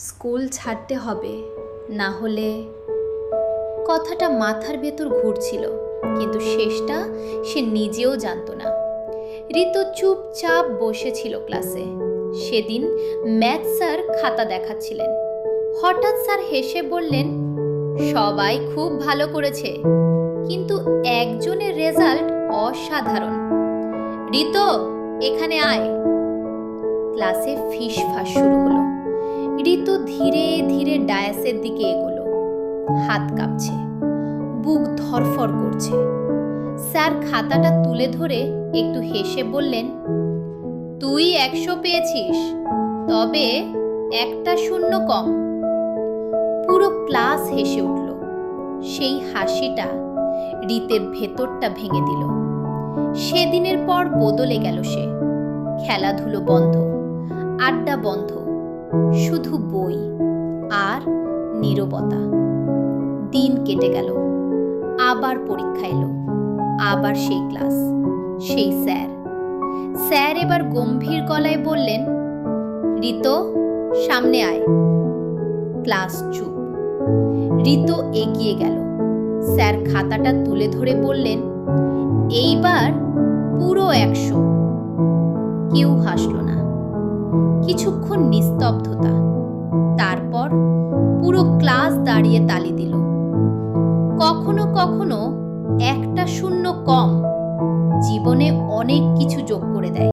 School ছাড়তে হবে, না হলে। কথাটা মাথার ভেতর ঘুরছিল, কিন্তু শেষটা সে নিজেও জানতো না। ঋতু চুপচাপ বসেছিল ক্লাসে। সেদিন ম্যাথ স্যার খাতা দেখাচ্ছিলেন। হঠাৎ স্যার হেসে বললেন, সবাই খুব ভালো করেছে, কিন্তু একজনের রেজাল্ট অসাধারণ। ঋতু, এখানে আয়। ক্লাসে ফিসফাস শুরু হলো। ঋতু ধীরে ধীরে ডায়াসের দিকে এগোলো। হাত কাঁপছে, বুক ধরফর করছে। স্যার খাতাটা তুলে ধরে একটু হেসে বললেন, তুই 100 পেয়েছিস, তবে একটা শূন্য কম। পুরো ক্লাস হেসে উঠল। সেই হাসিটা ঋতের ভেতরটা ভেঙে দিল। সেদিনের পর বদলে গেল সে। খেলাধুলো বন্ধ, আড্ডা বন্ধ, শুধু বই আর নীরবতা। দিন কেটে গেল, আবার পরীক্ষা এলো, আবার সেই ক্লাস, সেই স্যার। স্যার এবার গম্ভীর গলায় বললেন, ঋতু, সামনে আয়। ক্লাস চুপ। ঋতু এগিয়ে গেল। স্যার খাতাটা তুলে ধরে বললেন, এইবার পুরো 100। কেউ হাসল না। কিছুক্ষণ নিস্তব্ধতা। তারপর পুরো ক্লাস দাঁড়িয়ে তালি দিল। কখনো কখনো একটা শূন্য কম জীবনে অনেক কিছু যোগ করে দেয়।